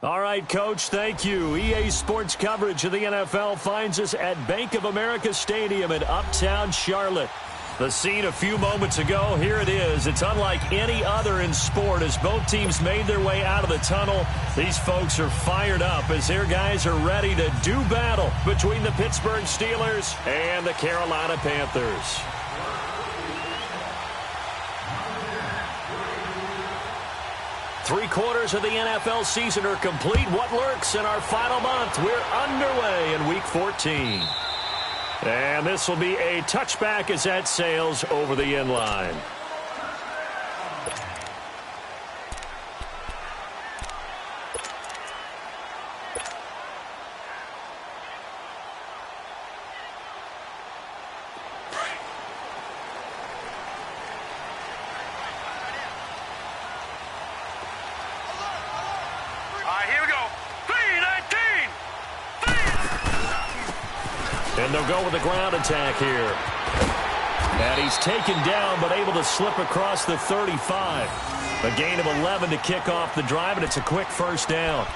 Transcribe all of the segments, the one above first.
All right, Coach, thank you. EA Sports coverage of the NFL finds us at Bank of America Stadium in Uptown Charlotte. The scene a few moments ago, here it is. It's unlike any other in sport as both teams made their way out of the tunnel. These folks are fired up as their guys are ready to do battle between the Pittsburgh Steelers and the Carolina Panthers. Three-quarters of the NFL season are complete. What lurks in our final month? We're underway in Week 14. And this will be a touchback as that sails over the end line. And they'll go with a ground attack here. And he's taken down but able to slip across the 35. A gain of 11 to kick off the drive, and it's a quick first down.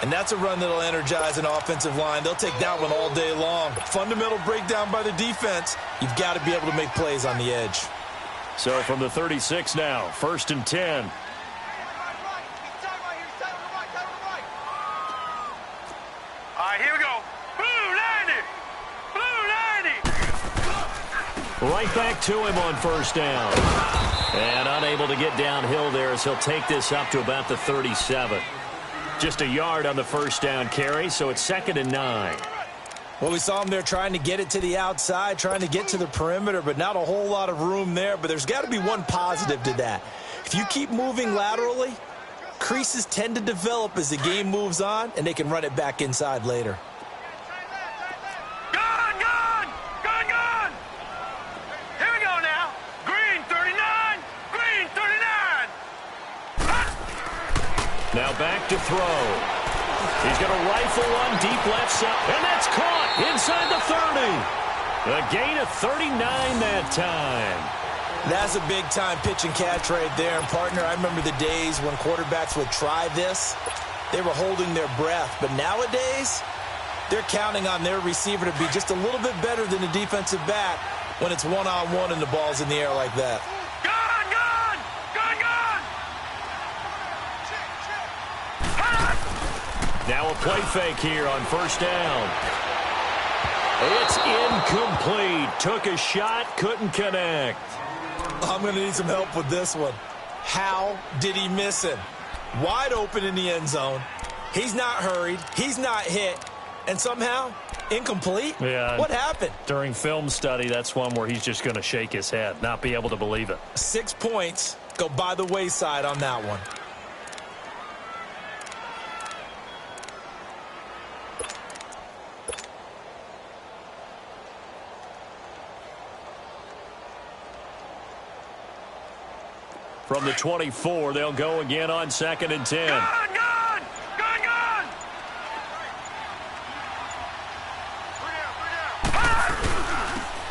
And that's a run that'll energize an offensive line. They'll take that one all day long. Fundamental breakdown by the defense. You've got to be able to make plays on the edge. So from the 36 now, 1st and 10. Here we go. Right back to him on first down. And unable to get downhill there as he'll take this up to about the 37. Just a yard on the first down carry, so it's 2nd and 9. Well, we saw him there trying to get it to the outside, trying to get to the perimeter, but not a whole lot of room there. But there's got to be one positive to that. If you keep moving laterally, creases tend to develop as the game moves on, and they can run it back inside later. Now back to throw. He's going to rifle one deep left side, and that's caught inside the 30. A gain of 39 that time. That's a big-time pitch and catch right there. And, partner, I remember the days when quarterbacks would try this. They were holding their breath. But nowadays, they're counting on their receiver to be just a little bit better than the defensive back when it's one-on-one and the ball's in the air like that. Now a play fake here on first down. It's incomplete. Took a shot, couldn't connect. I'm going to need some help with this one. How did he miss him? Wide open in the end zone. He's not hurried. He's not hit. And somehow, incomplete? Yeah. What happened? During film study, that's one where he's just going to shake his head, not be able to believe it. 6 points go by the wayside on that one. From the 24, they'll go again on 2nd and 10. Gone!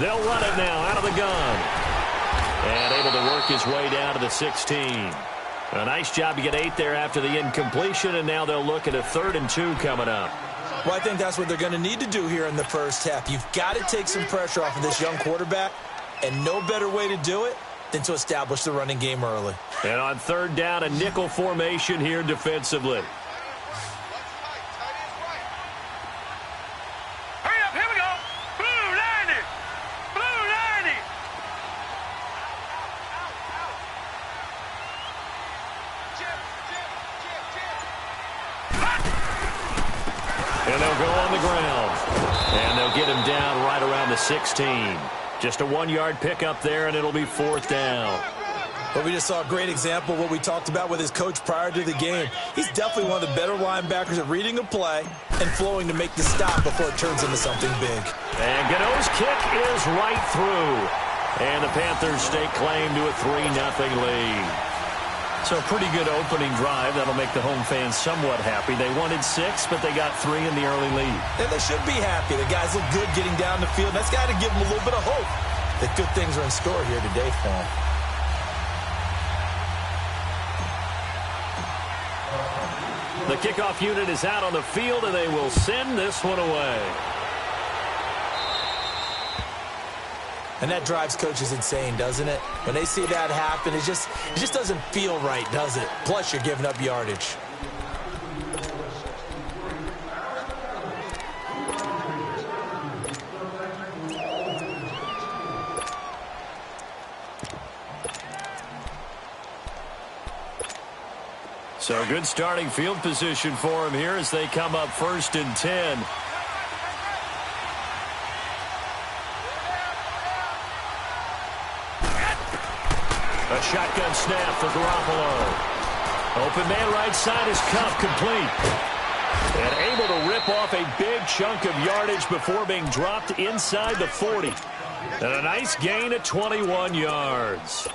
They'll run it now out of the gun. And able to work his way down to the 16. A nice job to get 8 there after the incompletion, and now they'll look at a 3rd and 2 coming up. Well, I think that's what they're going to need to do here in the first half. You've got to take some pressure off of this young quarterback, and no better way to do it than to establish the running game early. And on 3rd down, a nickel formation here defensively. Hurry up, here we go. Blue 90. Blue 90. And they'll go on the ground. And they'll get him down right around the 16. Just a 1-yard pickup there, and it'll be 4th down. But we just saw a great example of what we talked about with his coach prior to the game. He's definitely one of the better linebackers at reading a play and flowing to make the stop before it turns into something big. And Gano's kick is right through. And the Panthers stake claim to a 3-0 lead. So a pretty good opening drive. That'll make the home fans somewhat happy. They wanted 6, but they got 3 in the early lead. And they should be happy. The guys look good getting down the field. That's got to give them a little bit of hope that good things are in store here today for them. The kickoff unit is out on the field, and they will send this one away. And that drives coaches insane, doesn't it? When they see that happen, it just doesn't feel right, does it? Plus, you're giving up yardage. So good starting field position for him here as they come up 1st and 10. A shotgun snap for Garoppolo. Open man right side is Cup, complete. And able to rip off a big chunk of yardage before being dropped inside the 40. And a nice gain at 21 yards.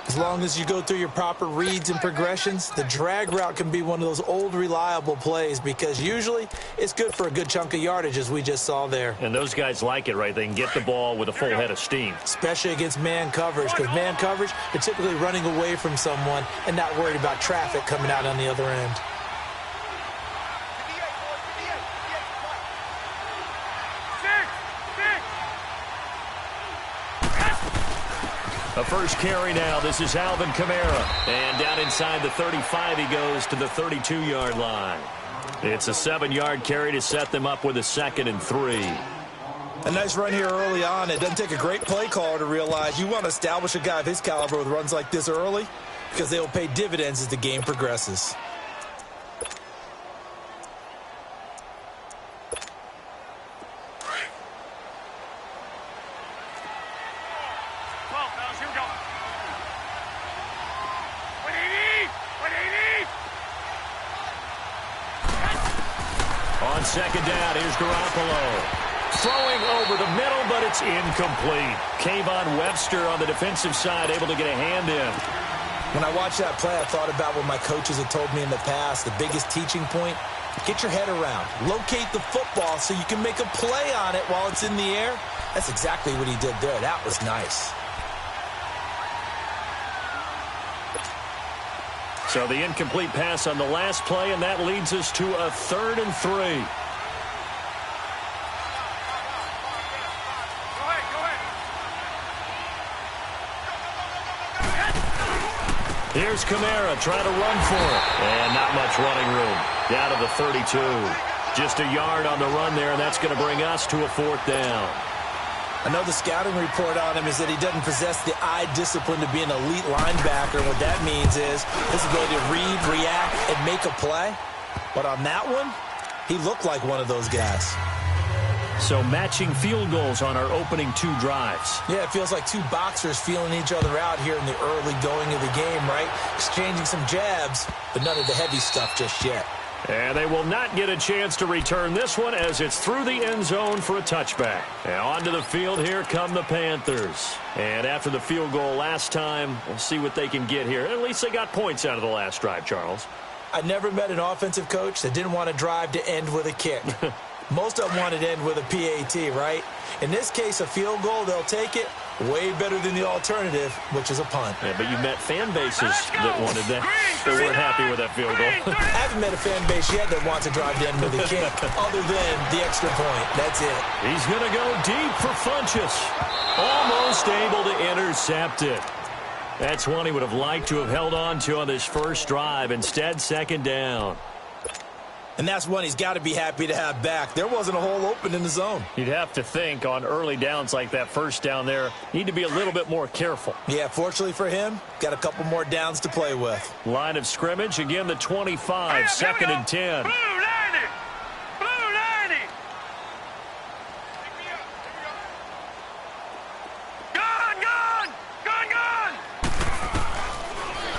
As long as you go through your proper reads and progressions, the drag route can be one of those old reliable plays because usually it's good for a good chunk of yardage as we just saw there. And those guys like it, right? They can get the ball with a full head of steam. Especially against man coverage, because man coverage, they're typically running away from someone and not worried about traffic coming out on the other end. A first carry now. This is Alvin Kamara. And down inside the 35, he goes to the 32-yard line. It's a 7-yard carry to set them up with a 2nd and 3. A nice run here early on. It doesn't take a great play caller to realize you want to establish a guy of his caliber with runs like this early because they will pay dividends as the game progresses. On 2nd down, here's Garoppolo. Throwing over the middle, but it's incomplete. Kayvon Webster on the defensive side, able to get a hand in. When I watched that play, I thought about what my coaches had told me in the past. The biggest teaching point, get your head around. Locate the football so you can make a play on it while it's in the air. That's exactly what he did there. That was nice. So the incomplete pass on the last play, and that leads us to a 3rd and 3. Here's Kamara trying to run for it. And not much running room. Down to the 32. Just a yard on the run there, and that's going to bring us to a 4th down. I know the scouting report on him is that he doesn't possess the eye discipline to be an elite linebacker. What that means is his ability to read, react, and make a play. But on that one, he looked like one of those guys. So matching field goals on our opening 2 drives. Yeah, it feels like 2 boxers feeling each other out here in the early going of the game, right? Exchanging some jabs, but none of the heavy stuff just yet. And they will not get a chance to return this one as it's through the end zone for a touchback. And onto the field, here come the Panthers. And after the field goal last time, we'll see what they can get here. At least they got points out of the last drive, Charles. I never met an offensive coach that didn't want to drive to end with a kick. Most of them wanted to end with a PAT, right? In this case, a field goal, they'll take it. Way better than the alternative, which is a punt. Yeah, but you met fan bases that wanted that. They weren't happy with that field goal. I haven't met a fan base yet that wants to drive to end with a kick, other than the extra point. That's it. He's going to go deep for Funchess. Almost able to intercept it. That's one he would have liked to have held on to on this first drive. Instead, 2nd down. And that's one he's got to be happy to have back. There wasn't a hole open in the zone. You'd have to think on early downs like that first down there, need to be a little bit more careful. Yeah, fortunately for him, got a couple more downs to play with. Line of scrimmage, again the 25, 2nd and 10. Blue 90! Blue 90! Gun!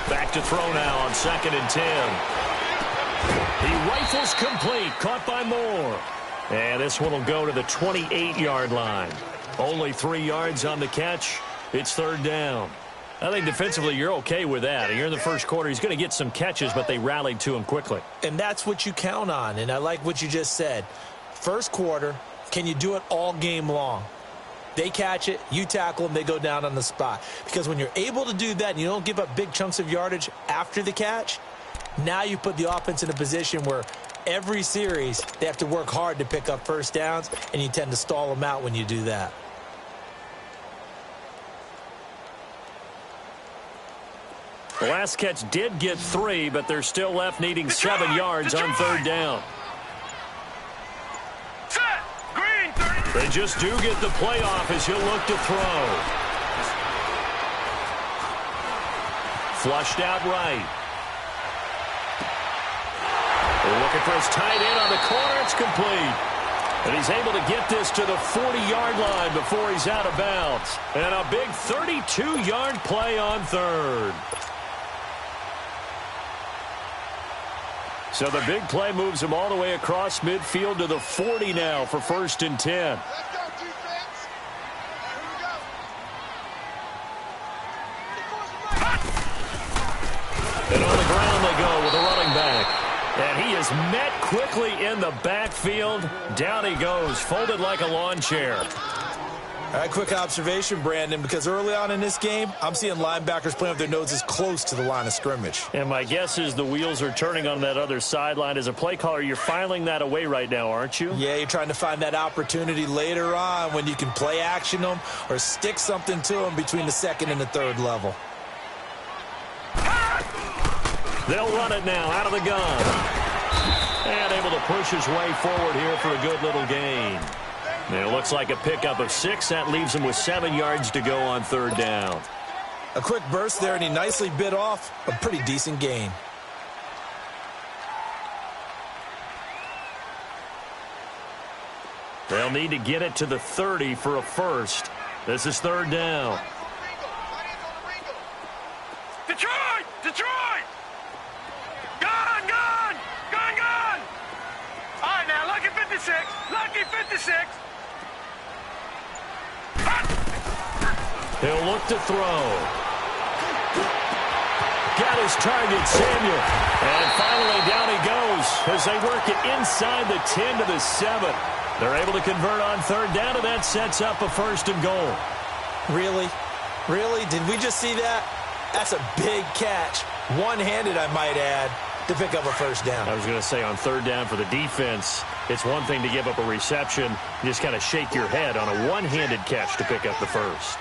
Back to throw now on 2nd and 10. He rifles complete, caught by Moore. And this one will go to the 28-yard line. Only 3 yards on the catch. It's 3rd down. I think defensively you're okay with that. Here in the first quarter, he's going to get some catches, but they rallied to him quickly. And that's what you count on, and I like what you just said. First quarter, can you do it all game long? They catch it, you tackle them, they go down on the spot. Because when you're able to do that and you don't give up big chunks of yardage after the catch, Now you put the offense in a position where every series they have to work hard to pick up first downs, and you tend to stall them out when you do that. The last catch did get 3, but they're still left needing 7 yards on third down. Set. Green. 30. They just do get the play off as he'll look to throw. Flushed out right. They're looking for his tight end on the corner. It's complete. And he's able to get this to the 40-yard line before he's out of bounds. And a big 32-yard play on third. So the big play moves him all the way across midfield to the 40 now for 1st and 10. Let's go, defense. Here we go. And on the ground they go with a running back. And he is met quickly in the backfield. Down he goes, folded like a lawn chair. All right, quick observation, Brandon, because early on in this game, I'm seeing linebackers playing with their noses close to the line of scrimmage. And my guess is the wheels are turning on that other sideline. As a play caller, you're filing that away right now, aren't you? Yeah, you're trying to find that opportunity later on when you can play action them or stick something to them between the 2nd and the 3rd level. They'll run it now out of the gun. And able to push his way forward here for a good little gain. And it looks like a pickup of 6. That leaves him with 7 yards to go on third down. A quick burst there, and he nicely bit off a pretty decent gain. They'll need to get it to the 30 for a first. This is third down. Detroit! Detroit! Gone! Gone! Gone! Gone! All right, now, lucky 56. Lucky 56. He'll look to throw. Got his target, Samuel. And finally down he goes as they work it inside the 10 to the 7. They're able to convert on third down, and that sets up a 1st and goal. Really? Really? Did we just see that? That's a big catch. One-handed, I might add, to pick up a 1st down. I was going to say on third down for the defense, it's one thing to give up a reception. You just kind of shake your head on a one-handed catch to pick up the first.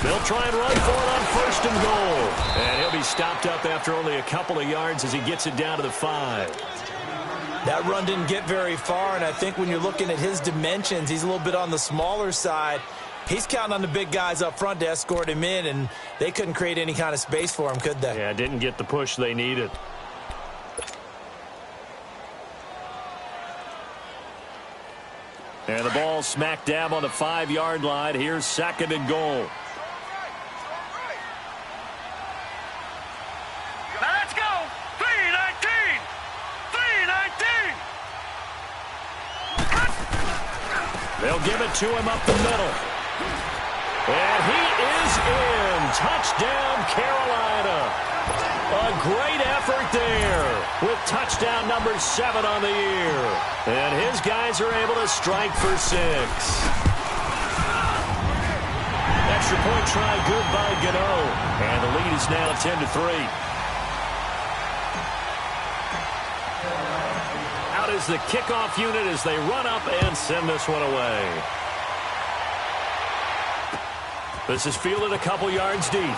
They'll try and run for it on 1st and goal. And he'll be stopped up after only a couple of yards as he gets it down to the 5. That run didn't get very far, and I think when you're looking at his dimensions, he's a little bit on the smaller side. He's counting on the big guys up front to escort him in, and they couldn't create any kind of space for him, could they? Yeah, didn't get the push they needed. And the ball smack dab on the 5-yard line. Here's 2nd and goal. Now let's go. 319. 319. They'll give it to him up the middle. And he is in. Touchdown, Carolina. A great effort there with touchdown number 7 on the year. And his guys are able to strike for 6. Extra point try good by Gano. And the lead is now 10-3. Out is the kickoff unit as they run up and send this one away. This is fielded a couple yards deep.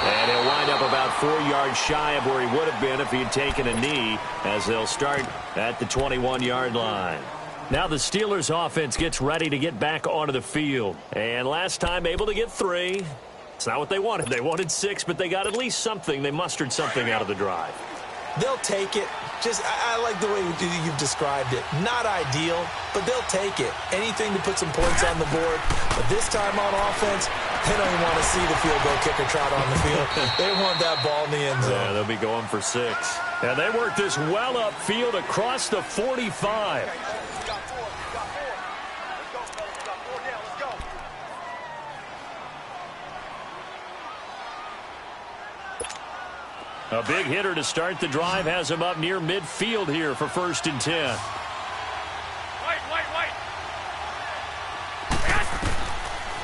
And he'll wind up about 4 yards shy of where he would have been if he had taken a knee, as they'll start at the 21-yard line. Now the Steelers offense gets ready to get back onto the field. And last time able to get 3. It's not what they wanted. They wanted 6, but they got at least something. They mustered something out of the drive. They'll take it. I like the way you've described it. Not ideal, but they'll take it. Anything to put some points on the board. But this time on offense, they don't even want to see the field goal kicker trot on the field. They want that ball in the end zone. Yeah, they'll be going for 6. And they work this well upfield across the 45. A big hitter to start the drive has him up near midfield here for 1st and 10. Wait.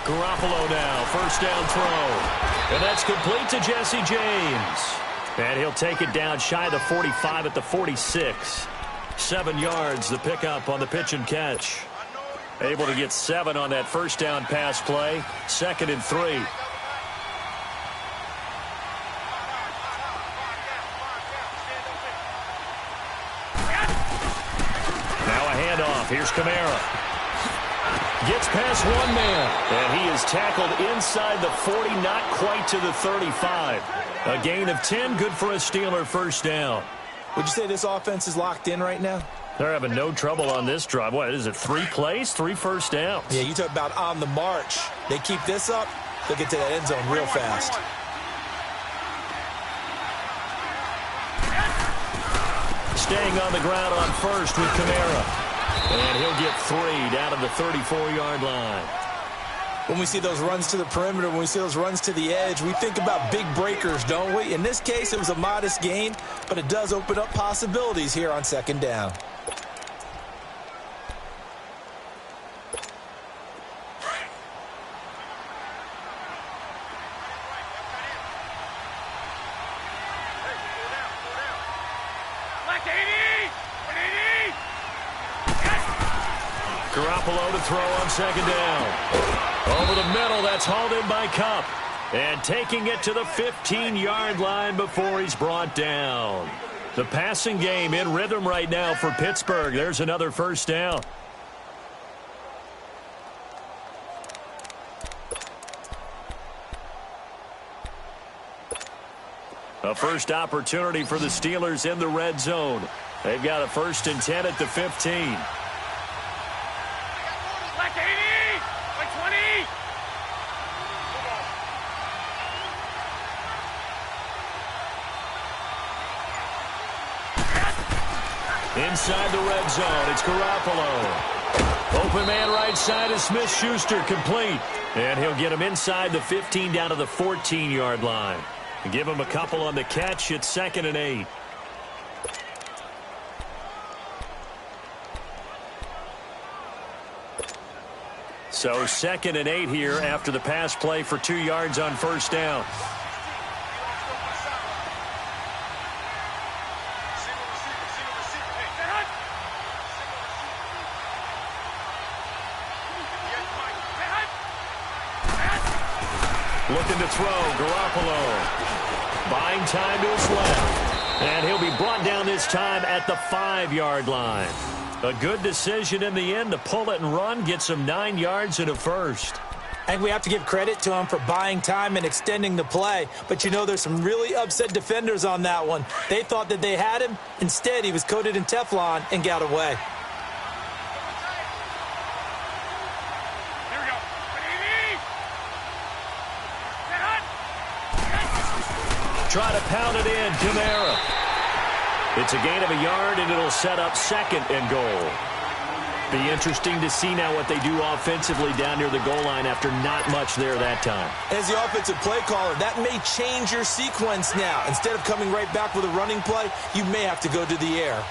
Garoppolo now, 1st down throw. And that's complete to Jesse James. And he'll take it down shy of the 45 at the 46. 7 yards, the pickup on the pitch and catch. Able to get 7 on that first down pass play. 2nd and 3. Now a handoff. Here's Kamara. Gets past one man, and he is tackled inside the 40, not quite to the 35. A gain of 10, good for a Steeler first down. Would you say this offense is locked in right now? They're having no trouble on this drive. What is it, 3 plays, 3 first downs? Yeah, you talk about on the march. They keep this up, they'll get to that end zone real fast. Staying on the ground on first with Kamara. And he'll get 3 down to the 34-yard line. When we see those runs to the perimeter, when we see those runs to the edge, we think about big breakers, don't we? In this case, it was a modest gain, but it does open up possibilities here on 2nd down. Garoppolo to throw on 2nd down. Over the middle, that's hauled in by Kupp. And taking it to the 15-yard line before he's brought down. The passing game in rhythm right now for Pittsburgh. There's another first down. A first opportunity for the Steelers in the red zone. They've got a 1st and 10 at the 15. Inside the red zone, it's Garoppolo. Open man right side is Smith-Schuster, complete. And he'll get him inside the 15 down to the 14-yard line. And give him a couple on the catch. It's 2nd and 8. So 2nd and 8 here after the pass play for 2 yards on first down. Looking to throw, Garoppolo. Buying time to his left. And he'll be brought down this time at the 5-yard line. A good decision in the end to pull it and run. Gets him 9 yards and a first. I think we have to give credit to him for buying time and extending the play. But, you know, there's some really upset defenders on that one. They thought that they had him. Instead, he was coated in Teflon and got away. Try to pound it in, Kamara. It's a gain of a yard, and it'll set up 2nd and goal. Be interesting to see now what they do offensively down near the goal line after not much there that time. As the offensive play caller, that may change your sequence now. Instead of coming right back with a running play, you may have to go to the air.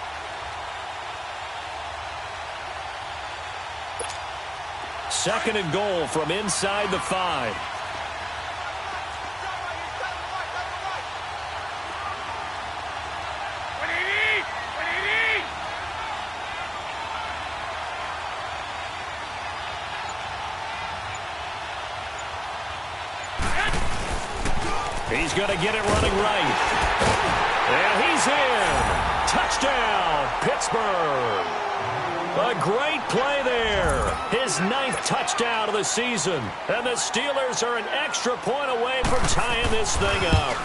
Second and goal from inside the 5. He's going to get it running right. And he's in. Touchdown, Pittsburgh. A great play there. His 9th touchdown of the season. And the Steelers are an extra point away from tying this thing up.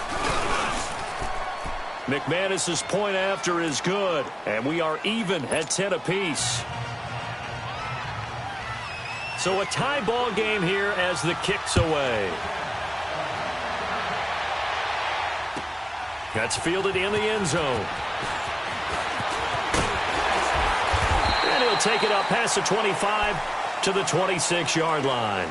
McManus's point after is good. And we are even at 10 apiece. So a tie ball game here as the kick's away. That's fielded in the end zone. And he'll take it up past the 25 to the 26-yard line.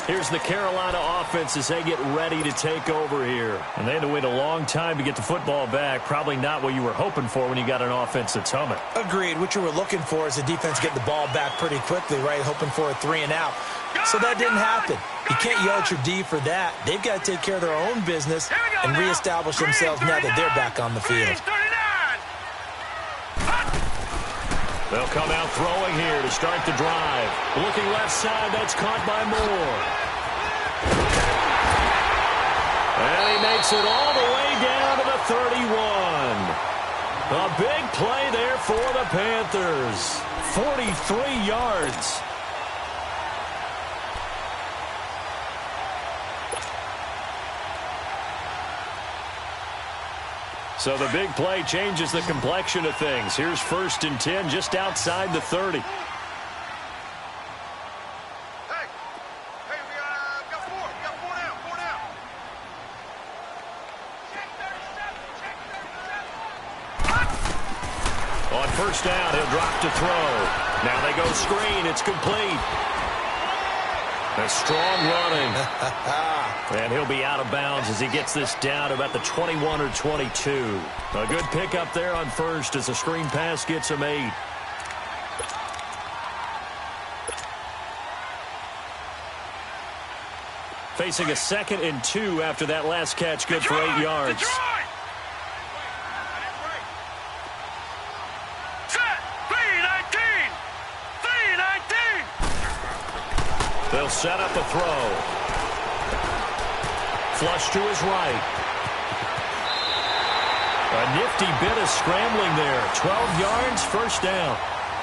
Here's the Carolina offense as they get ready to take over here. And they had to wait a long time to get the football back. Probably not what you were hoping for when you got an offense that's humming. Agreed. What you were looking for is the defense getting the ball back pretty quickly, right? Hoping for a 3 and out. So that didn't happen. You can't yell at your D for that. They've got to take care of their own business and reestablish themselves now that they're back on the field. They'll come out throwing here to start the drive. Looking left side, that's caught by Moore. And he makes it all the way down to the 31. A big play there for the Panthers. 43 yards. So the big play changes the complexion of things. Here's 1st and 10 just outside the 30. Hey, we got 4. We got 4 down. 4 down. Check 37. On 1st down, he'll drop to throw. Now they go screen. It's complete. A strong running. And he'll be out of bounds as he gets this down about the 21 or 22. A good pickup there on 1st as the screen pass gets him 8. Facing a 2nd and 2 after that last catch, good for 8 yards. They'll set up a throw. Flush to his right. A nifty bit of scrambling there. 12 yards, 1st down.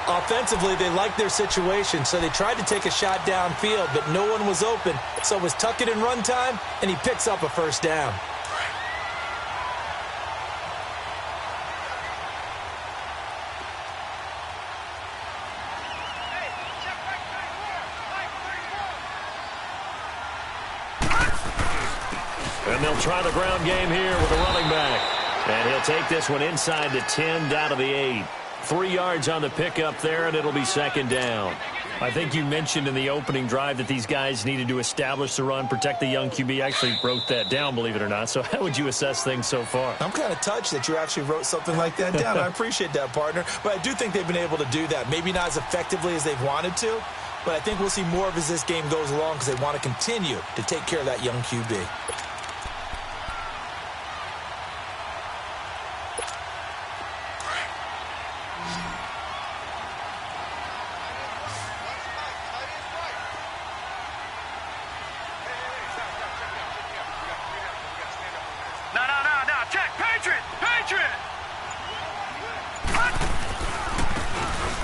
Offensively, they liked their situation, so they tried to take a shot downfield, but no one was open. So it was tuck it in run time, and he picks up a 1st down. And they'll try the ground game here with a running back. And he'll take this one inside the 10, down to the 8. 3 yards on the pickup there, and it'll be 2nd down. I think you mentioned in the opening drive that these guys needed to establish the run, protect the young QB. I actually wrote that down, believe it or not. So how would you assess things so far? I'm kind of touched that you actually wrote something like that down. I appreciate that, partner. But I do think they've been able to do that. Maybe not as effectively as they've wanted to, but I think we'll see more of as this game goes along because they want to continue to take care of that young QB.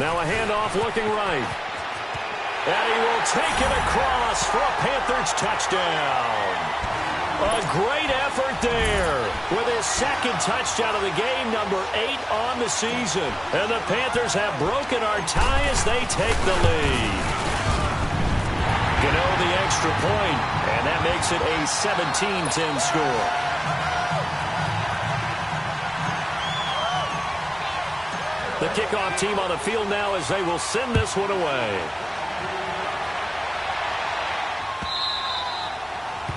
Now a handoff looking right. And he will take it across for a Panthers touchdown. A great effort there with his 2nd touchdown of the game, number 8 on the season. And the Panthers have broken our tie as they take the lead. Gano the extra point, and that makes it a 17-10 score. The kickoff team on the field now as they will send this one away.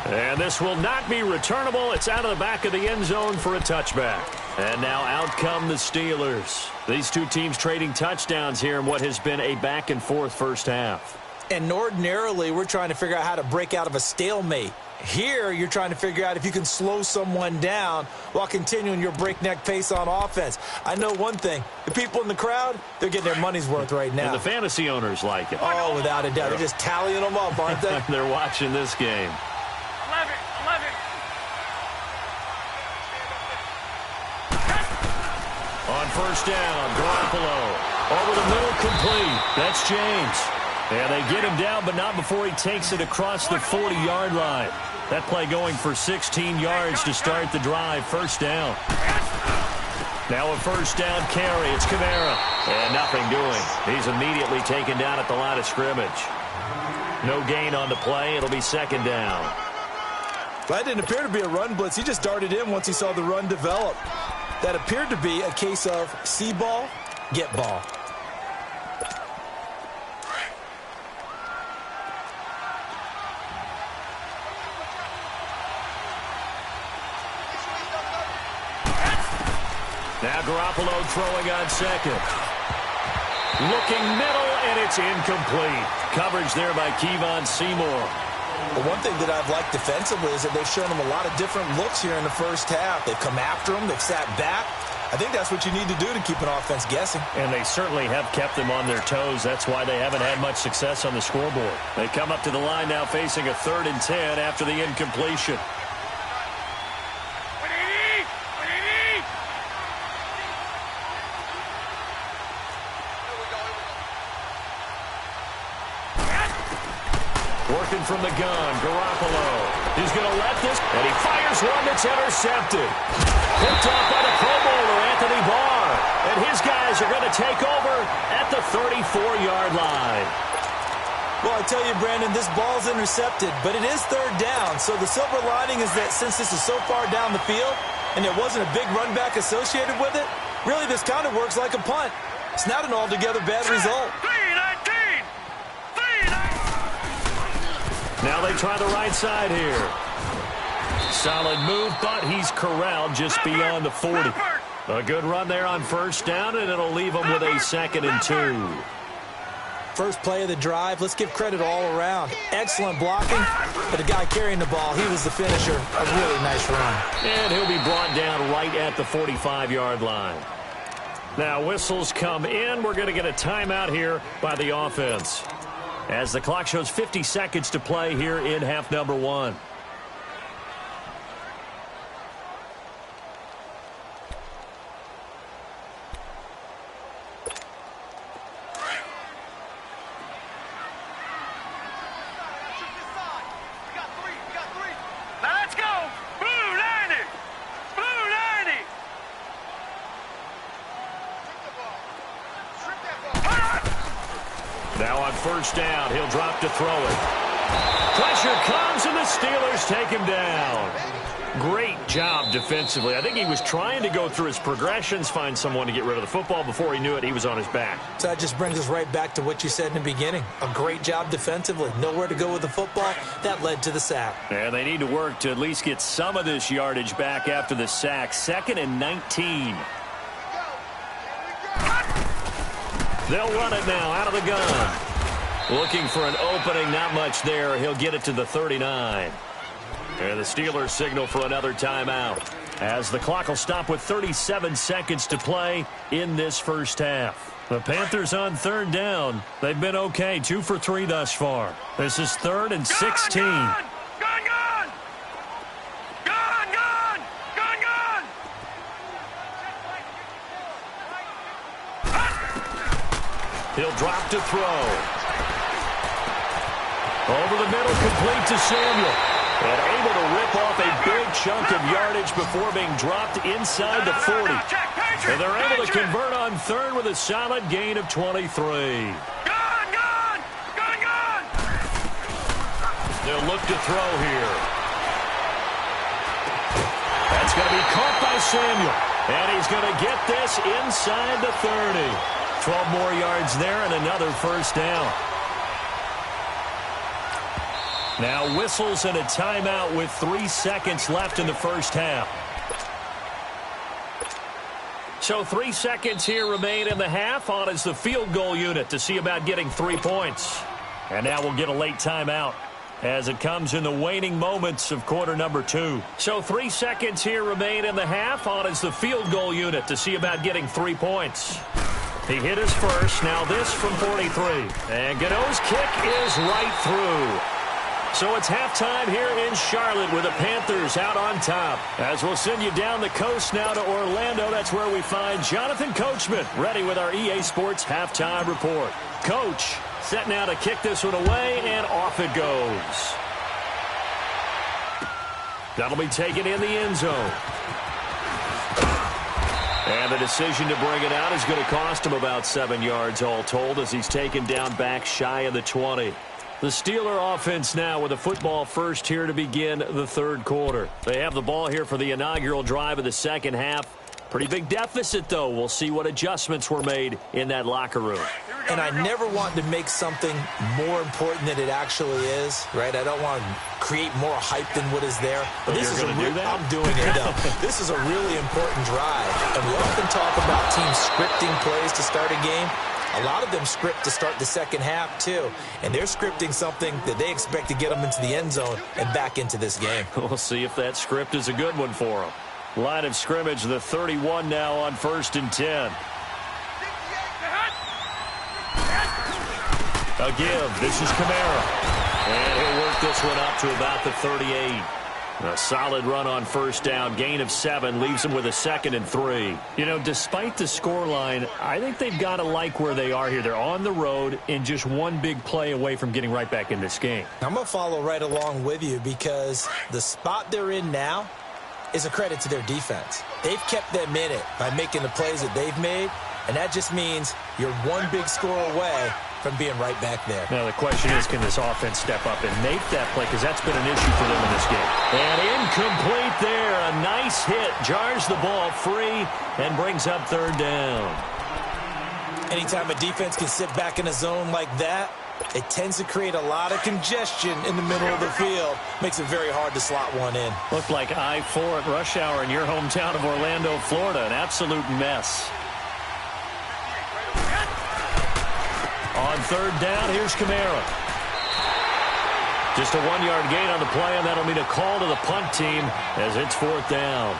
And this will not be returnable. It's out of the back of the end zone for a touchback. And now out come the Steelers. These two teams trading touchdowns here in what has been a back-and-forth first half. And ordinarily, we're trying to figure out how to break out of a stalemate. Here, you're trying to figure out if you can slow someone down while continuing your breakneck pace on offense. I know one thing. The people in the crowd, they're getting their money's worth right now. And the fantasy owners like it. Oh, without a doubt. They're just tallying them up, aren't they? They're watching this game. 11. On 1st down, Garoppolo. Over the middle, complete. That's James. And they get him down, but not before he takes it across the 40-yard line. That play going for 16 yards to start the drive. 1st down. Now a 1st down carry. It's Kamara. And nothing doing. He's immediately taken down at the line of scrimmage. No gain on the play. It'll be 2nd down. That didn't appear to be a run blitz. He just darted in once he saw the run develop. That appeared to be a case of see ball, get ball. Now Garoppolo throwing on 2nd. Looking middle, and it's incomplete. Coverage there by Kevon Seymour. Well, one thing that I've liked defensively is that they've shown them a lot of different looks here in the first half. They've come after them. They've sat back. I think that's what you need to do to keep an offense guessing. And they certainly have kept them on their toes. That's why they haven't had much success on the scoreboard. They come up to the line now facing a 3rd and 10 after the incompletion. Working from the gun, Garoppolo. He's going to let this, and he fires one that's intercepted. Picked off by the Pro Bowler, Anthony Barr. And his guys are going to take over at the 34-yard line. Well, I tell you, Brandon, this ball's intercepted, but it is 3rd down. So the silver lining is that since this is so far down the field and there wasn't a big run back associated with it, really this kind of works like a punt. It's not an altogether bad result. Now they try the right side here. Solid move, but he's corralled just beyond the 40. A good run there on 1st down, and it'll leave him with a 2nd and 2. First play of the drive, let's give credit all around. Excellent blocking, but the guy carrying the ball, he was the finisher. A really nice run. And he'll be brought down right at the 45-yard line. Now whistles come in. We're going to get a timeout here by the offense, as the clock shows 50 seconds to play here in half number 1. Let's go! Blue 90! Blue 90! Now on 1st down, he'll drop to throw it. Pressure comes, and the Steelers take him down. Great job defensively. I think he was trying to go through his progressions, find someone to get rid of the football. Before he knew it, he was on his back. So that just brings us right back to what you said in the beginning. A great job defensively. Nowhere to go with the football. That led to the sack. And they need to work to at least get some of this yardage back after the sack. 2nd and 19. They'll run it now out of the gun. Looking for an opening, not much there. He'll get it to the 39. And the Steelers signal for another timeout, as the clock will stop with 37 seconds to play in this first half. The Panthers on 3rd down. They've been okay, 2 for 3 thus far. This is 3rd and 16. Gun! He'll drop to throw. Over the middle, complete to Samuel. And able to rip off a big chunk of yardage before being dropped inside the 40. And they're able to convert on 3rd with a solid gain of 23. Gun! They'll look to throw here. That's going to be caught by Samuel. And he's going to get this inside the 30. 12 more yards there and another 1st down. Now whistles and a timeout with 3 seconds left in the first half. So 3 seconds here remain in the half. On is the field goal unit to see about getting 3 points. And now we'll get a late timeout as it comes in the waning moments of quarter number 2. So 3 seconds here remain in the half. On is the field goal unit to see about getting 3 points. He hit his first. Now this from 43. And Godot's kick is right through. So it's halftime here in Charlotte with the Panthers out on top. As we'll send you down the coast now to Orlando, that's where we find Jonathan Coachman ready with our EA Sports halftime report. Coach, set now to kick this one away, and off it goes. That'll be taken in the end zone. And the decision to bring it out is going to cost him about 7 yards all told, as he's taken down back shy of the 20. The Steeler offense now with a football first here to begin the 3rd quarter. They have the ball here for the inaugural drive of the second half. Pretty big deficit, though. We'll see what adjustments were made in that locker room. And I never want to make something more important than it actually is, right? I don't want to create more hype than what is there. But this is I'm doing it, though. This is a really important drive. And we often talk about teams scripting plays to start a game. A lot of them script to start the second half, too. And they're scripting something that they expect to get them into the end zone and back into this game. We'll see if that script is a good one for them. Line of scrimmage, the 31 now on 1st and 10. A give. This is Kamara. And he'll work this one up to about the 38. A solid run on 1st down. Gain of 7 leaves him with a 2nd and 3. You know, despite the scoreline, I think they've got to like where they are here. They're on the road and just one big play away from getting right back in this game. I'm going to follow right along with you because the spot they're in now is a credit to their defense. They've kept them in it by making the plays that they've made, and that just means you're one big score away from being right back there. Now the question is, can this offense step up and make that play? Because that's been an issue for them in this game. And incomplete there. A nice hit. Jars the ball free and brings up 3rd down. Anytime a defense can sit back in a zone like that, it tends to create a lot of congestion in the middle of the field. Makes it very hard to slot one in. Looked like I-4 at rush hour in your hometown of Orlando, Florida. An absolute mess. On 3rd down, here's Kamara. Just a 1-yard gain on the play, and that'll mean a call to the punt team as it's 4th down.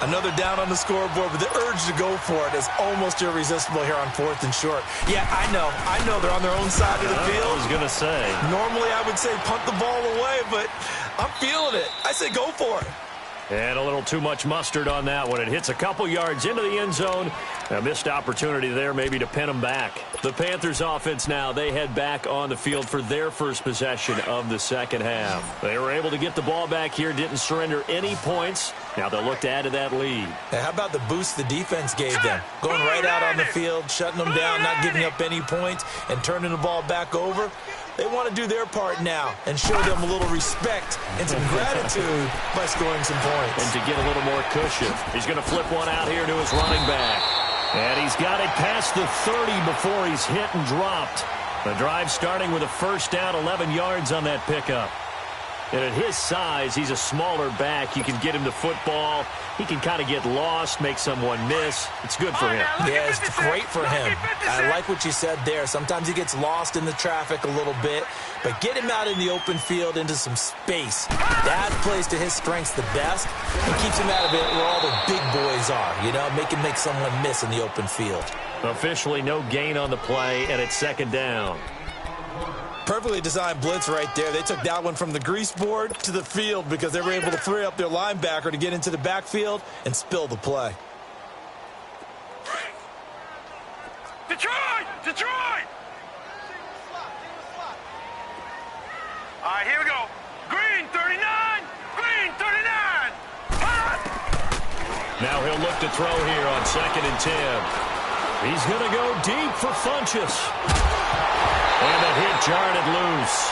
Another down on the scoreboard, but the urge to go for it is almost irresistible here on 4th and short. Yeah, I know they're on their own side of the field. I was going to say. Normally I would say punt the ball away, but I'm feeling it. I say go for it. And a little too much mustard on that one. It hits a couple yards into the end zone. A missed opportunity there maybe to pin them back. The Panthers offense now, they head back on the field for their first possession of the second half. They were able to get the ball back here, didn't surrender any points. Now they'll look to add to that lead. Now, how about the boost the defense gave them? Going right out on the field, shutting them down, not giving up any points, and turning the ball back over. They want to do their part now and show them a little respect and some gratitude by scoring some points. And to get a little more cushion, he's going to flip one out here to his running back. And he's got it past the 30 before he's hit and dropped. The drive starting with a 1st down, 11 yards on that pickup. And at his size, he's a smaller back. You can get him the football. He can kind of get lost, make someone miss. It's good for him. Yeah, it's great for him. I like what you said there. Sometimes he gets lost in the traffic a little bit, but get him out in the open field into some space. That plays to his strengths the best and keeps him out of it where all the big boys are, you know, make him make someone miss in the open field. Officially no gain on the play, and it's 2nd down. Perfectly designed blitz right there. They took that one from the grease board to the field because they were able to free up their linebacker to get into the backfield and spill the play. Detroit! Detroit! All right, here we go. Green 39! Green 39! Now he'll look to throw here on 2nd and 10. He's going to go deep for Funchess. And a hit jarred it loose.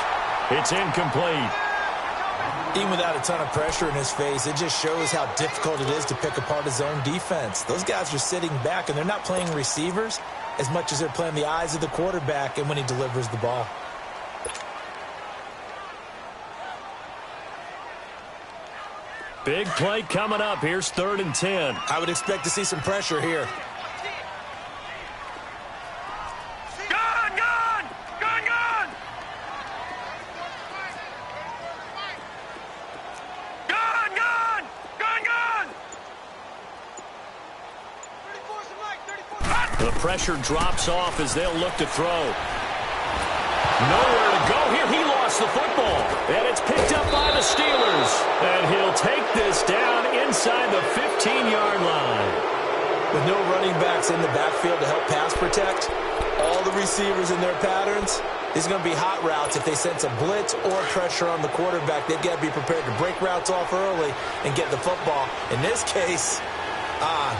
It's incomplete. Even without a ton of pressure in his face, it just shows how difficult it is to pick apart his own defense. Those guys are sitting back, and they're not playing receivers as much as they're playing the eyes of the quarterback and when he delivers the ball. Big play coming up. Here's 3rd and 10. I would expect to see some pressure here. The pressure drops off as they'll look to throw. Nowhere to go here. He lost the football. And it's picked up by the Steelers. And he'll take this down inside the 15-yard line. With no running backs in the backfield to help pass protect, all the receivers in their patterns, these are going to be hot routes. If they sense a blitz or pressure on the quarterback, they've got to be prepared to break routes off early and get the football. In this case,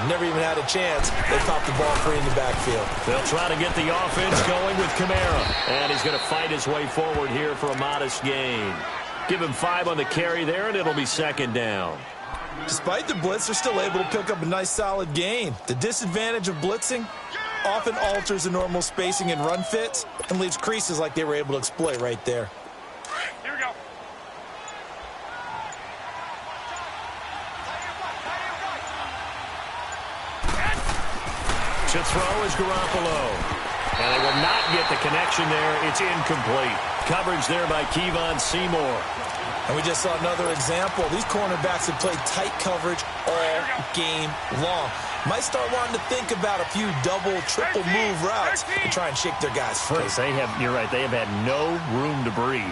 never even had a chance. They popped the ball free in the backfield. They'll try to get the offense going with Kamara. And he's going to fight his way forward here for a modest gain. Give him 5 on the carry there, and it'll be 2nd down. Despite the blitz, they're still able to pick up a nice solid gain. The disadvantage of blitzing often alters the normal spacing and run fits and leaves creases like they were able to exploit right there. Here we go. To throw is Garoppolo. And they will not get the connection there. It's incomplete. Coverage there by Kevon Seymour. And we just saw another example. These cornerbacks have played tight coverage all game long. Might start wanting to think about a few double, triple move routes to try and shake their guys free. You're right, they have had no room to breathe.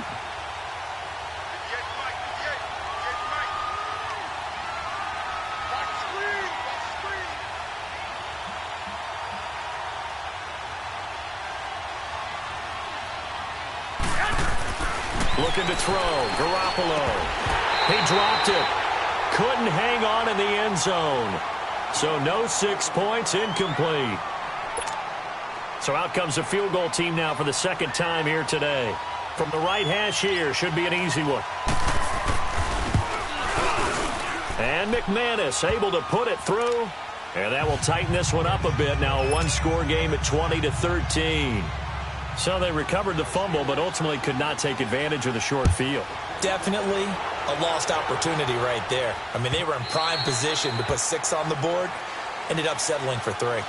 Looking to throw. Garoppolo. He dropped it. Couldn't hang on in the end zone. So no 6 points, incomplete. So out comes the field goal team now for the second time here today. From the right hash here, should be an easy one. And McManus able to put it through. And that will tighten this one up a bit. Now a one-score game at 20-13. So they recovered the fumble, but ultimately could not take advantage of the short field. Definitely a lost opportunity right there. I mean, they were in prime position to put 6 on the board. Ended up settling for 3.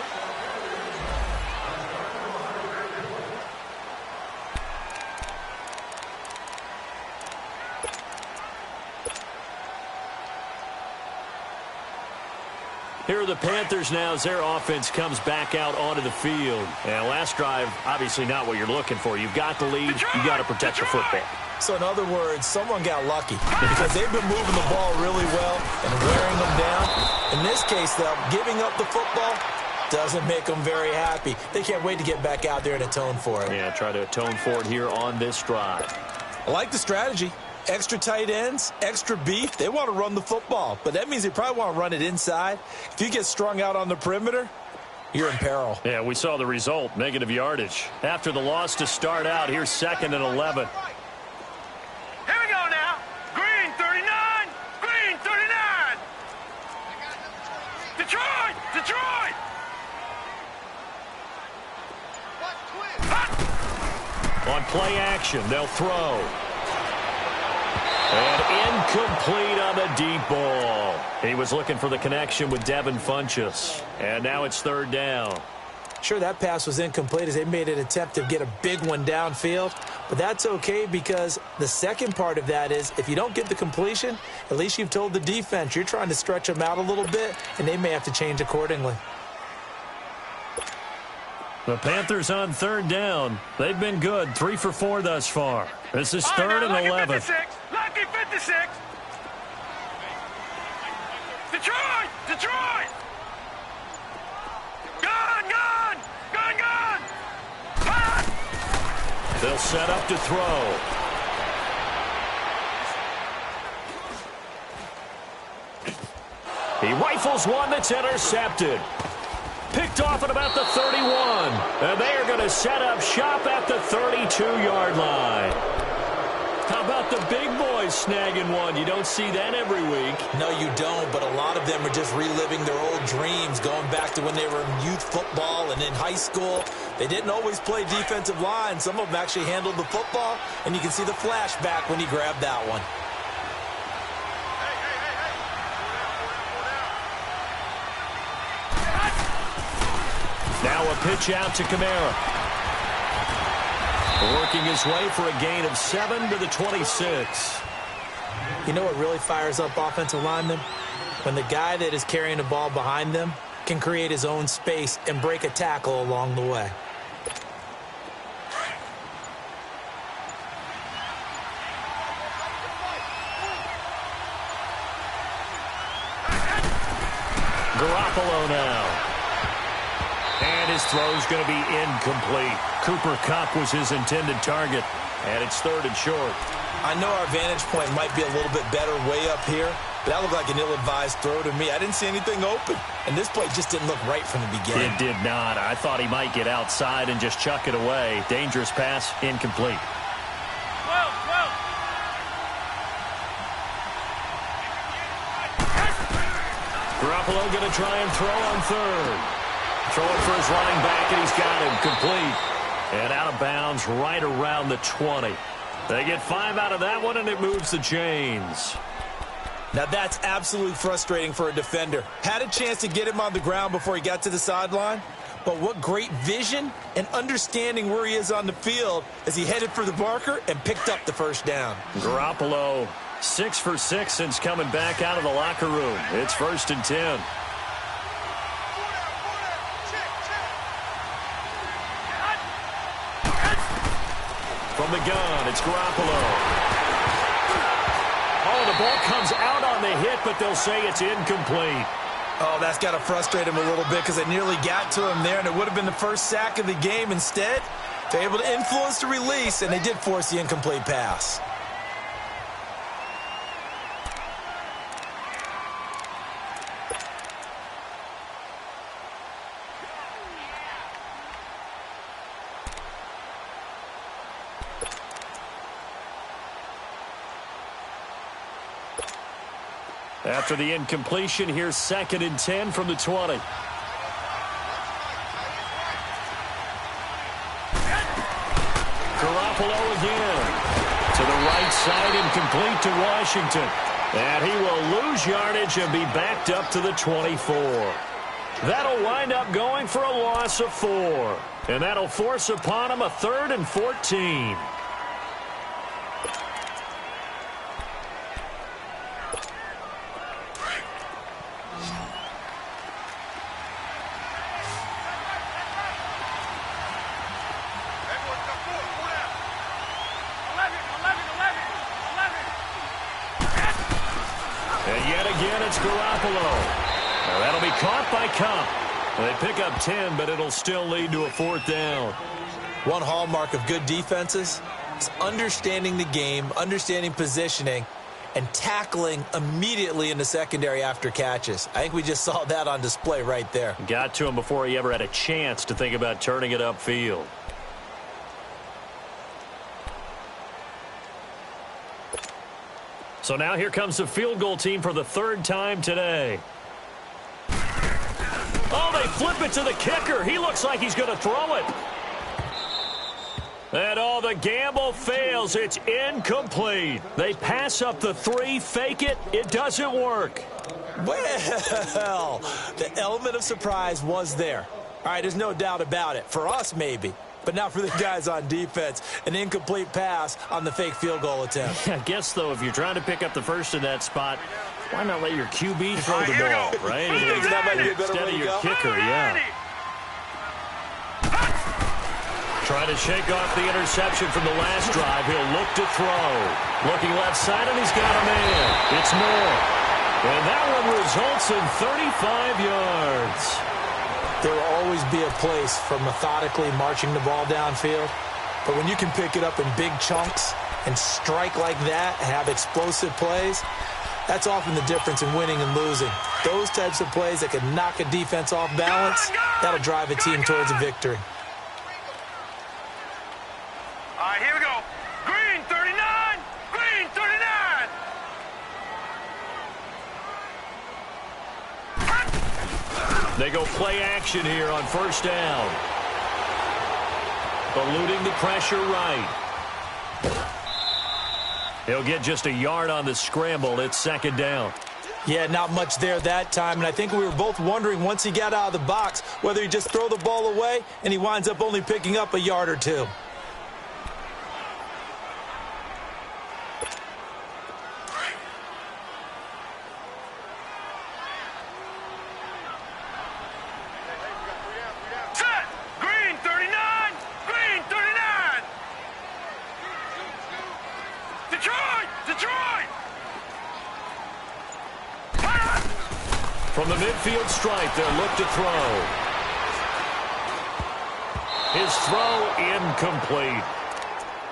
Here are the Panthers now as their offense comes back out onto the field. And last drive, obviously not what you're looking for. You've got the lead. You've got to protect your football. So in other words, someone got lucky because they've been moving the ball really well and wearing them down. In this case, though, giving up the football doesn't make them very happy. They can't wait to get back out there and atone for it. Yeah, try to atone for it here on this drive. I like the strategy. Extra tight ends, extra beef. They want to run the football, but that means they probably want to run it inside. If you get strung out on the perimeter, you're in peril. Yeah, we saw the result, negative yardage. After the loss to start out, here's 2nd and 11. Here we go now. Green 39. Green 39. Detroit. Detroit. On play action, they'll throw. And incomplete on the deep ball. He was looking for the connection with Devin Funchess. And now it's 3rd down. Sure, that pass was incomplete as they made an attempt to get a big one downfield. But that's okay because the second part of that is if you don't get the completion, at least you've told the defense you're trying to stretch them out a little bit, and they may have to change accordingly. The Panthers on 3rd down. They've been good, 3 for 4 thus far. This is 3rd and 11. Lucky 56. Detroit! Detroit! Gone! Ah! They'll set up to throw. He rifles one that's intercepted. Picked off at about the 31. And they are going to set up shop at the 32-yard line. How about the big boys snagging one? You don't see that every week. No, you don't, but a lot of them are just reliving their old dreams, going back to when they were in youth football and in high school. They didn't always play defensive line. Some of them actually handled the football, and you can see the flashback when he grabbed that one. Now a pitch out to Kamara. Working his way for a gain of 7 to the 26. You know what really fires up offensive linemen? When the guy that is carrying the ball behind them can create his own space and break a tackle along the way. Garoppolo now. And his throw's going to be incomplete. Cooper Kupp was his intended target. And it's 3rd and short. I know our vantage point might be a little bit better way up here, but that looked like an ill-advised throw to me. I didn't see anything open. And this play just didn't look right from the beginning. It did not. I thought he might get outside and just chuck it away. Dangerous pass, incomplete. Garoppolo going to try and throw on 3rd. Throwing for his running back, and he's got him complete. And out of bounds right around the 20. They get 5 out of that one, and it moves the chains. Now that's absolutely frustrating for a defender. Had a chance to get him on the ground before he got to the sideline, But what great vision and understanding where he is on the field as he headed for the marker and picked up the first down. Garoppolo, 6 for 6 since coming back out of the locker room. It's 1st and 10. From the gun, it's Garoppolo. Oh, the ball comes out on the hit, but they'll say it's incomplete. Oh, that's got to frustrate him a little bit because they nearly got to him there, and it would have been the first sack of the game. Instead, they're able to influence the release, and they did force the incomplete pass. After the incompletion, here's 2nd and 10 from the 20. Garoppolo again. To the right side, incomplete to Washington. And he will lose yardage and be backed up to the 24. That'll wind up going for a loss of 4. And that'll force upon him a 3rd and 14. It's Garoppolo. Now that'll be caught by Cup. They pick up 10, but it'll still lead to a 4th down. One hallmark of good defenses is understanding the game, understanding positioning, and tackling immediately in the secondary after catches. I think we just saw that on display right there. Got to him before he ever had a chance to think about turning it upfield. So now here comes the field goal team for the 3rd time today. Oh, they flip it to the kicker. He looks like he's going to throw it. And oh, the gamble fails. It's incomplete. They pass up the 3, fake it. It doesn't work. Well, the element of surprise was there. All right, there's no doubt about it. For us, maybe. But not for the guys on defense. An incomplete pass on the fake field goal attempt. I guess, though, if you're trying to pick up the first in that spot, why not let your QB throw the ball, right? That might be a better Instead way of to your go. kicker, yeah. Trying to shake off the interception from the last drive. He'll look to throw. Looking left side, and he's got a man. It's Moore. And that one results in 35 yards. There will always be a place for methodically marching the ball downfield. But when you can pick it up in big chunks and strike like that, have explosive plays, that's often the difference in winning and losing. Those types of plays that can knock a defense off balance, that'll drive a team towards a victory. All right, here we go. Green 39, green 39. They go play action here on 1st down. Eluding the pressure right. He'll get just a yard on the scramble. It's 2nd down. Yeah, not much there that time, and I think we were both wondering once he got out of the box whether he'd just throw the ball away, and he winds up only picking up a yard or 2. From the midfield stripe, they'll look to throw. His throw incomplete.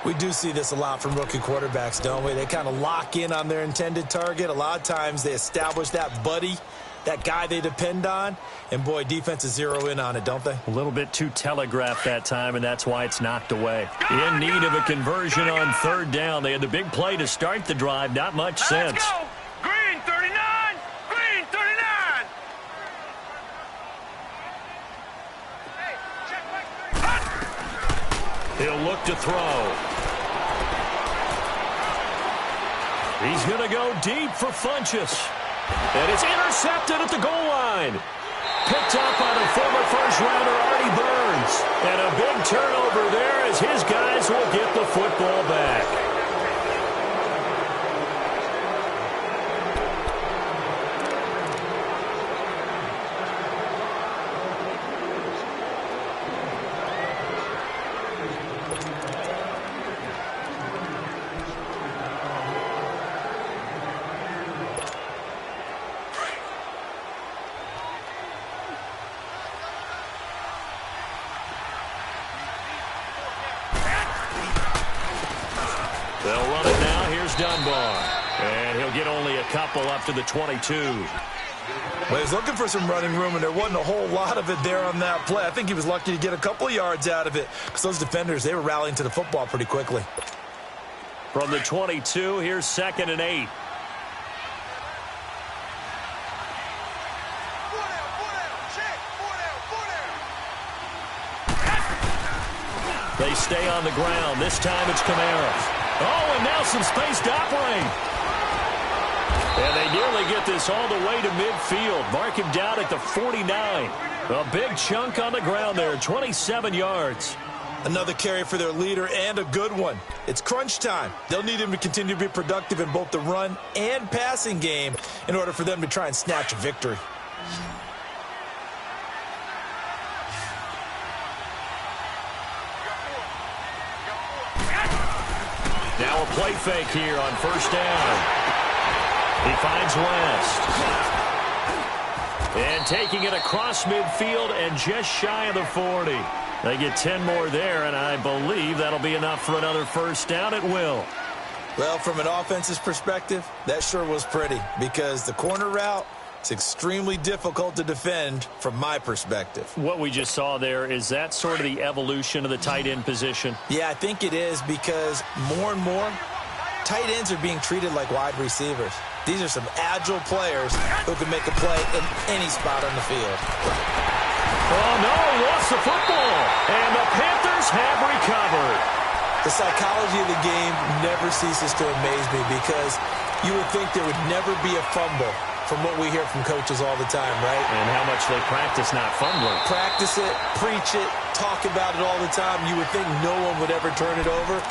We do see this a lot from rookie quarterbacks, don't we? They kind of lock in on their intended target. A lot of times they establish that buddy, that guy they depend on. And, boy, defenses zero in on it, don't they? A little bit too telegraphed that time, and that's why it's knocked away. In need of a conversion on 3rd down. They had the big play to start the drive. Not much sense. Let's go. Green 39, green 39. He'll look to throw. He's going to go deep for Funchess. And it's intercepted at the goal line. picked up by the former first-rounder Artie Burns. And a big turnover there as his guys will get the football back. They'll run it now. Here's Dunbar. And he'll get only a couple up to the 22. Well, he was looking for some running room, and there wasn't a whole lot of it there on that play. I think he was lucky to get a couple yards out of it because those defenders, they were rallying to the football pretty quickly. From the 22, here's 2nd and 8. They stay on the ground. This time it's Kamara. Oh, and now some space to operate. And they nearly get this all the way to midfield. Mark him down at the 49. A big chunk on the ground there, 27 yards. Another carry for their leader and a good one. It's crunch time. They'll need him to continue to be productive in both the run and passing game in order for them to try and snatch a victory. Now a play fake here on first down. He finds West. And taking it across midfield and just shy of the 40. They get 10 more there, and I believe that'll be enough for another first down. It will. Well, from an offense's perspective, that sure was pretty because the corner route, it's extremely difficult to defend from my perspective. What we just saw there, is that sort of the evolution of the tight end position? Yeah, I think it is because more and more, tight ends are being treated like wide receivers. These are some agile players who can make a play in any spot on the field. Oh, no, he lost the football. And the Panthers have recovered. The psychology of the game never ceases to amaze me because you would think there would never be a fumble from what we hear from coaches all the time, right? And how much they practice not fumbling. Practice it, preach it, talk about it all the time. You would think no one would ever turn it over.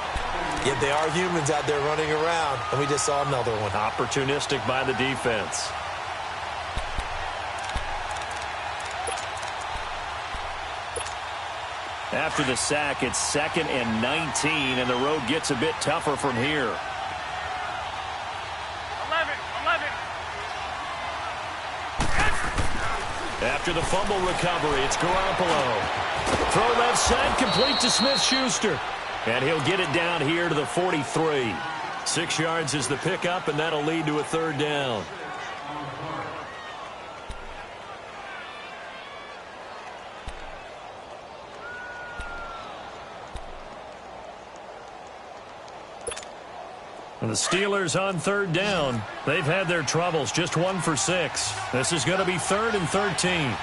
Yet they are humans out there running around, and we just saw another one. Opportunistic by the defense. After the sack, it's 2nd and 19, and the road gets a bit tougher from here. 11. After the fumble recovery, it's Garoppolo. Throw left side, complete to Smith-Schuster. And he'll get it down here to the 43. 6 yards is the pickup, and that'll lead to a third down. And the Steelers on third down. They've had their troubles, just 1 for 6. This is going to be 3rd and 13.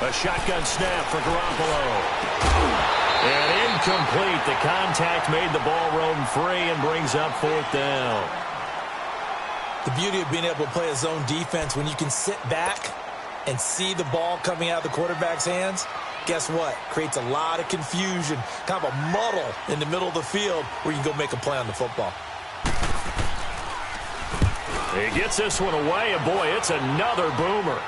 A shotgun snap for Garoppolo. And incomplete. The contact made the ball roam free and brings up 4th down. The beauty of being able to play a zone defense when you can sit back and see the ball coming out of the quarterback's hands, guess what? Creates a lot of confusion, kind of a muddle in the middle of the field where you can go make a play on the football. He gets this one away, and boy, it's another boomer.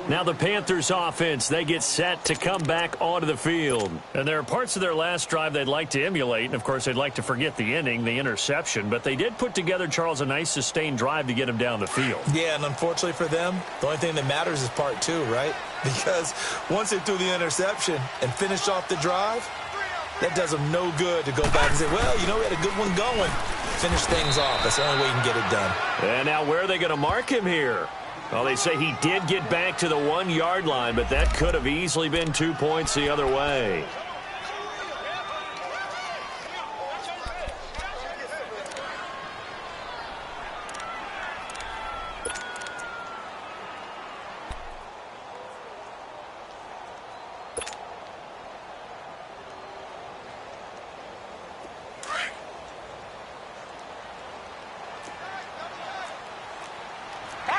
Now the Panthers offense, they get set to come back onto the field. And there are parts of their last drive they'd like to emulate. And, of course, they'd like to forget the ending, the interception. But they did put together, Charles, a nice sustained drive to get him down the field. Yeah, and unfortunately for them, the only thing that matters is part 2, right? Because once they threw the interception and finished off the drive, that does them no good to go back and say, well, you know, we had a good one going. Finish things off. That's the only way you can get it done. And now where are they going to mark him here? Well, they say he did get back to the 1-yard line, but that could have easily been 2 points the other way.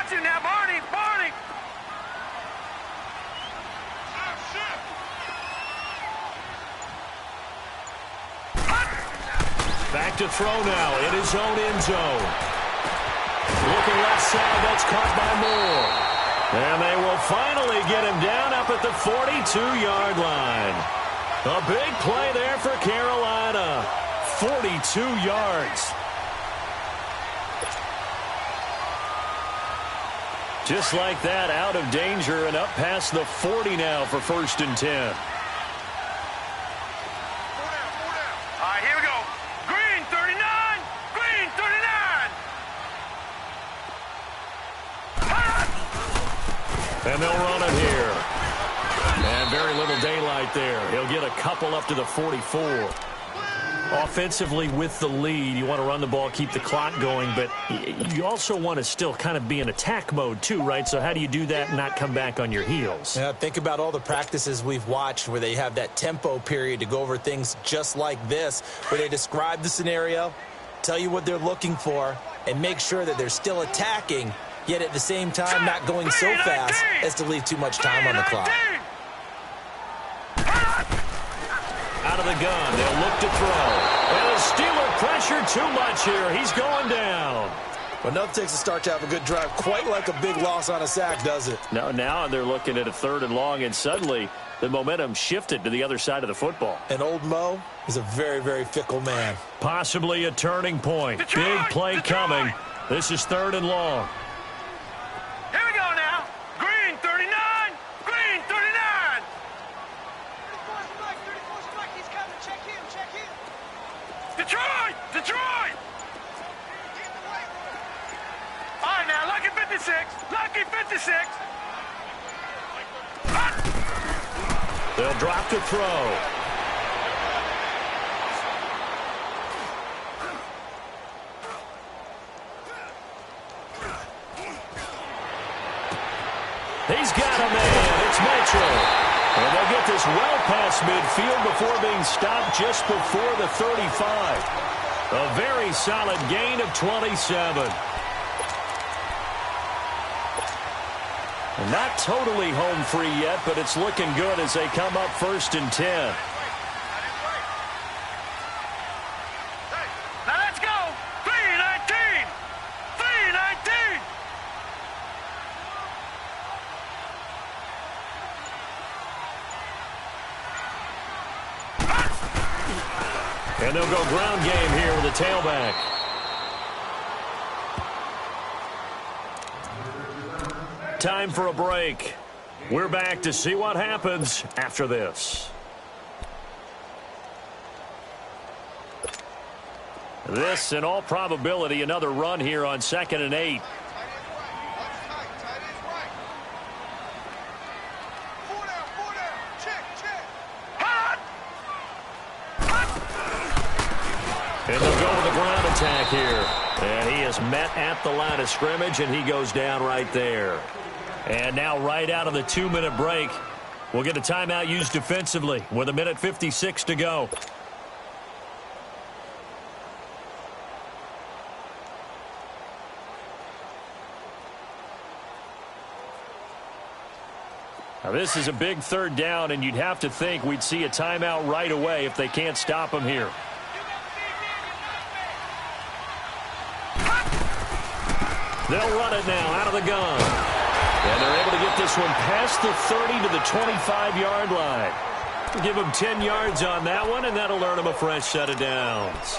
Watch it now, Barney. Barney. Back to throw now in his own end zone. Looking left side, that's caught by Moore. And they will finally get him down up at the 42-yard line. A big play there for Carolina. 42 yards. Just like that, out of danger and up past the 40 now for 1st and 10. All right, here we go. Green, 39. Green, 39. And they'll run it here. And very little daylight there. He'll get a couple up to the 44. Offensively with the lead, you want to run the ball, keep the clock going, but you also want to still kind of be in attack mode too, right? So how do you do that and not come back on your heels? Yeah, think about all the practices we've watched where they have that tempo period to go over things just like this, where they describe the scenario, tell you what they're looking for, and make sure that they're still attacking, yet at the same time not going so fast as to leave too much time on the clock. Out of the gun, they'll look to throw. And the Steeler pressure too much here. He's going down. Well, nothing takes a start to have a good drive quite like a big loss on a sack, does it? No, now they're looking at a 3rd and long, and suddenly the momentum shifted to the other side of the football. And old Mo is a very, very fickle man. Possibly a turning point. Big play coming. This is 3rd and long. Here we go now. Green, 39. Green, 39. Detroit! Detroit! All right, now, lucky 56. Lucky 56. They'll drop to throw. He's got a man. It's Mitchell. And they'll get this well past midfield before being stopped just before the 35. A very solid gain of 27. And not totally home free yet, but it's looking good as they come up 1st and 10. Now let's go. 3-19. 3-19. And they'll go ground game here with a tailback. Time for a break. We're back to see what happens after this. This, in all probability, another run here on 2nd and 8. And they'll go with the ground attack here. And he is met at the line of scrimmage, and he goes down right there. And now right out of the 2-minute break, we'll get a timeout used defensively with 1:56 to go. Now this is a big 3rd down, and you'd have to think we'd see a timeout right away if they can't stop him here. They'll run it now out of the gun. And they're able to get this one past the 30 to the 25-yard line. Give him 10 yards on that one, and that'll earn him a fresh set of downs.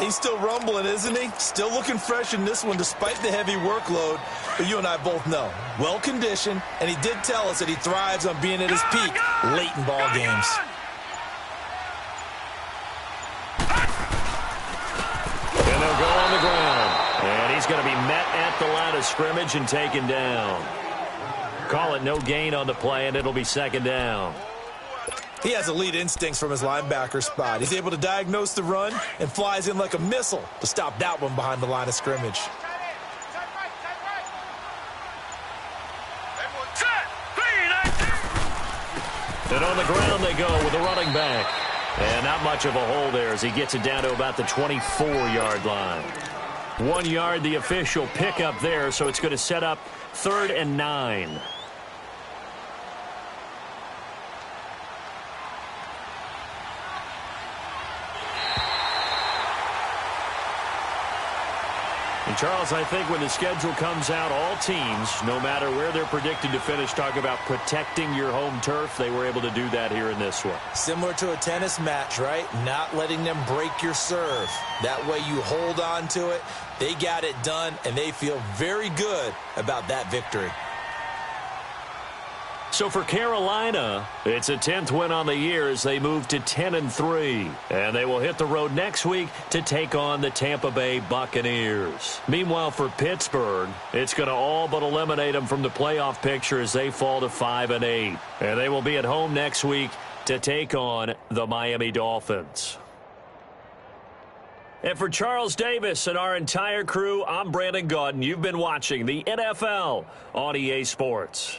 He's still rumbling, isn't he? Still looking fresh in this one despite the heavy workload. But you and I both know, well-conditioned, and he did tell us that he thrives on being at his peak late in ball games. And they'll go on the ground. And he's going to be met at the line of scrimmage and taken down. Call it no gain on the play, and it'll be 2nd down. He has elite instincts from his linebacker spot. He's able to diagnose the run and flies in like a missile to stop that one behind the line of scrimmage. And on the ground they go with a running back. And not much of a hole there as he gets it down to about the 24-yard line. 1 yard, the official pickup there, so it's going to set up 3rd and 9. And Charles, I think when the schedule comes out, all teams, no matter where they're predicted to finish, talk about protecting your home turf. They were able to do that here in this one. Similar to a tennis match, right? Not letting them break your serve. That way you hold on to it. They got it done, and they feel very good about that victory. So for Carolina, it's a 10th win on the year as they move to 10-3. And they will hit the road next week to take on the Tampa Bay Buccaneers. Meanwhile, for Pittsburgh, it's going to all but eliminate them from the playoff picture as they fall to 5-8. And they will be at home next week to take on the Miami Dolphins. And for Charles Davis and our entire crew, I'm Brandon Gaudin. You've been watching the NFL on EA Sports.